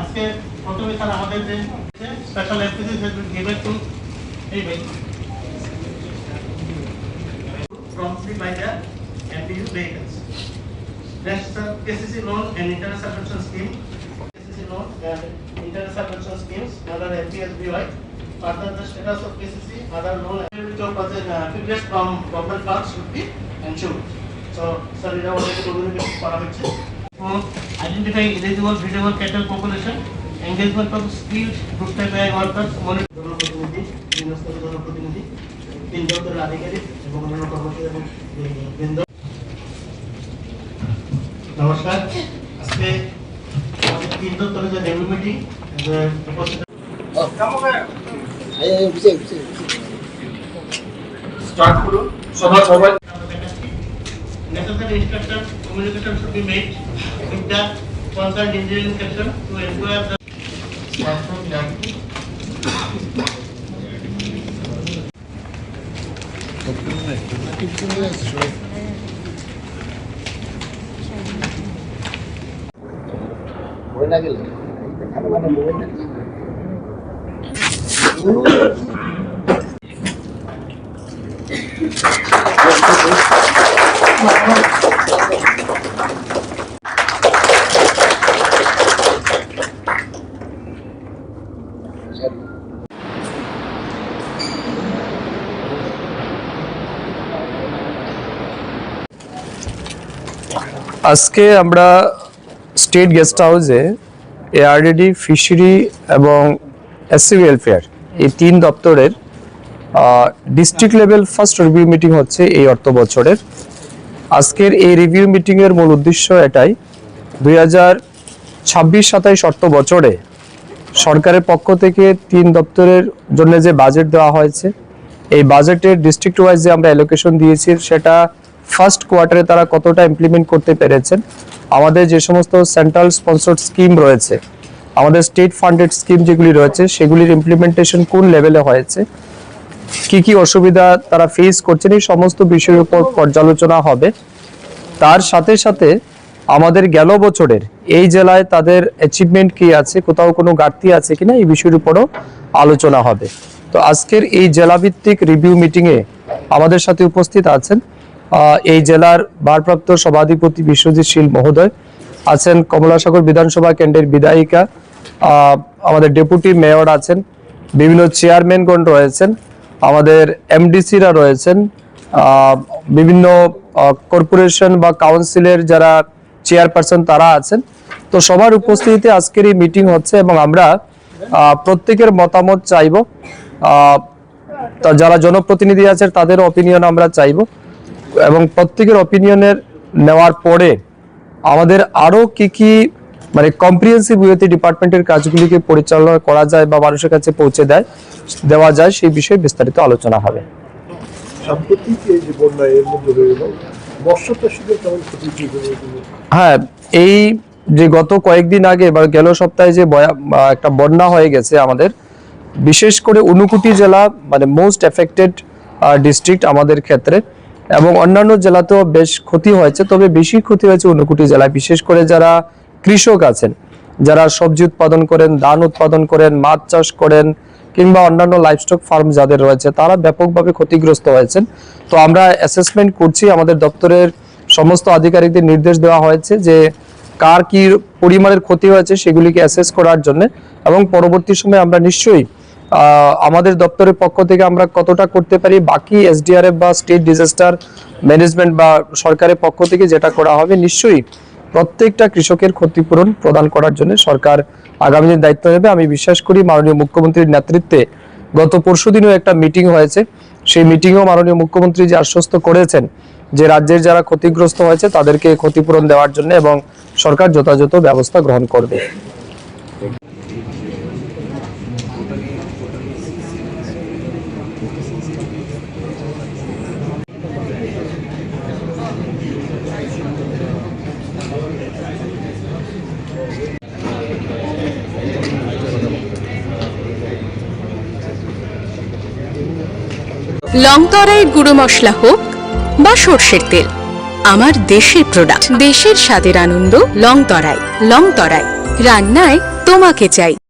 আজকে প্রথমে স্যার আমাদের যে special MPC has been given to promptly by the MPU vehicles. Next, KCC loan and internal subvention scheme. KCC loan and internal subvention schemes under MPSBY. Further, the status of KCC other loan activity of affiliates from government funds should be ensured. So, sir, it was a communication parameter. Identify eligible breedable cattle population, engagement of skilled group type AI workers, monitoring প্রতিনিধি, বিনস্তর প্রতিনিধি, তিন দপ্তরের আধিকারিক এবং অন্যান্য কর্মচারী এবং বৃন্দ। নমস্কার, আজকে আমাদের তিন দপ্তরের যে রেভিউ মিটিং স্টার্ট করুন। সবাই necessary instruction communication should be made with the concerned engineering section to ensure the আজকে আমরা স্টেট গেস্ট হাউসে এআরডিডি ফিশারি এবং এসসি ওয়েলফেয়ার এই তিন দপ্তরের district level first review meeting হচ্ছে এই অর্থ বছরের। আজকের এই রিভিউ মিটিংয়ের মূল উদ্দেশ্য এটাই, 2026-27 অর্থ বছরে সরকারের পক্ষ থেকে তিন দপ্তরের জন্য যে বাজেট দেওয়া হয়েছে, এই বাজেটের ডিস্ট্রিক্ট ওয়াইজ যে আমরা অ্যালোকেশন দিয়েছি সেটা ফার্স্ট কোয়ার্টারে তারা কতটা ইমপ্লিমেন্ট করতে পেরেছেন, আমাদের যে সমস্ত সেন্ট্রাল স্পন্সর্ড স্কিম রয়েছে, আমাদের স্টেট ফান্ডেড স্কিম যেগুলি রয়েছে সেগুলির ইমপ্লিমেন্টেশন কোন লেভেলে হয়েছে, কি কি অসুবিধা তারা ফেস করছেন, এই সমস্ত বিষয়ের উপর পর্যালোচনা হবে। তার সাথে সাথে আমাদের গেল বছরের এই জেলায় তাদের অ্যাচিভমেন্ট কি আছে, কোথাও কোনো ঘাটতি আছে কিনা, এই বিষয়ের উপরও আলোচনা হবে। তো আজকের এই জেলাভিত্তিক রিভিউ মিটিংয়ে আমাদের সাথে উপস্থিত আছেন এই জেলার ভারপ্রাপ্ত সভাধিপতি বিশ্বজিৎ শীল মহোদয়, আছেন কমলাসাগর বিধানসভা কেন্দ্রের বিধায়িকা, আমাদের ডেপুটি মেয়র আছেন, বিভিন্ন চেয়ারম্যানগণ রয়েছেন, আমাদের এমডিসিরা রয়েছেন, বিভিন্ন কর্পোরেশন বা কাউন্সিলের যারা চেয়ারপারসন তারা আছেন। তো সবার উপস্থিতিতে আজকের এই মিটিং হচ্ছে এবং আমরা প্রত্যেকের মতামত চাইব, যারা জনপ্রতিনিধি আছেন তাদের অপিনিয়ন আমরা চাইব এবং প্রত্যেকের অপিনিয়নের নেওয়ার পরে আমাদের আরো কি কি মানে কম্প্রিহেন্সিভ ওয়েতে ডিপার্টমেন্টের কাজগুলিকে পরিচালনা করা যায় বা মানুষের কাছে পৌঁছে দেওয়া যায় সেই বিষয়ে বিস্তারিত আলোচনা হবে। হ্যাঁ, এই যে গত কয়েকদিন আগে বা গেল সপ্তাহে যে একটা বন্যা হয়ে গেছে আমাদের, বিশেষ করে ঊনকোটি জেলা মানে মোস্ট এফেক্টেড ডিস্ট্রিক্ট আমাদের ক্ষেত্রে, এবং অন্যান্য জেলাতেও বেশ ক্ষতি হয়েছে, তবে বেশি ক্ষতি হয়েছে ঊনকোটি জেলায়। বিশেষ করে যারা কৃষক আছেন, যারা সবজি উৎপাদন করেন, ধান উৎপাদন করেন, মাছ চাষ করেন কিংবা অন্যান্য লাইভস্টক ফার্ম যাদের রয়েছে তারা ব্যাপকভাবে ক্ষতিগ্রস্ত হয়েছেন। তো আমরা অ্যাসেসমেন্ট করছি, আমাদের দপ্তরের সমস্ত আধিকারিকদের নির্দেশ দেওয়া হয়েছে যে কার কি পরিমাণের ক্ষতি হয়েছে সেগুলিকে অ্যাসেস করার জন্য, এবং পরবর্তী সময়ে আমরা নিশ্চয়ই আমাদের দপ্তরের পক্ষ থেকে আমরা কতটা করতে পারি, বাকি এসডিআরএফ বা স্টেট ডিজাস্টার ম্যানেজমেন্ট বা সরকারের পক্ষ থেকে যেটা করা হবে, নিশ্চয়ই প্রত্যেকটা কৃষকের ক্ষতিপূরণ প্রদান করার জন্য সরকার আগামী দিন দায়িত্ব নেবে। আমি বিশ্বাস করি মাননীয় মুখ্যমন্ত্রীর নেতৃত্বে গত পরশুদিনও একটা মিটিং হয়েছে, সেই মিটিংয়েও মাননীয় মুখ্যমন্ত্রী যে আশ্বস্ত করেছেন যে রাজ্যের যারা ক্ষতিগ্রস্ত হয়েছে তাদেরকে ক্ষতিপূরণ দেওয়ার জন্য এবং সরকার যথাযথ ব্যবস্থা গ্রহণ করবে। লং তরাইয়ের গুঁড়ো মশলা হোক বা সর্ষের তেল, আমার দেশের প্রোডাক্ট, দেশের স্বাদের আনন্দ। লং তরাই, লং তরাই, রান্নায় তোমাকে চাই।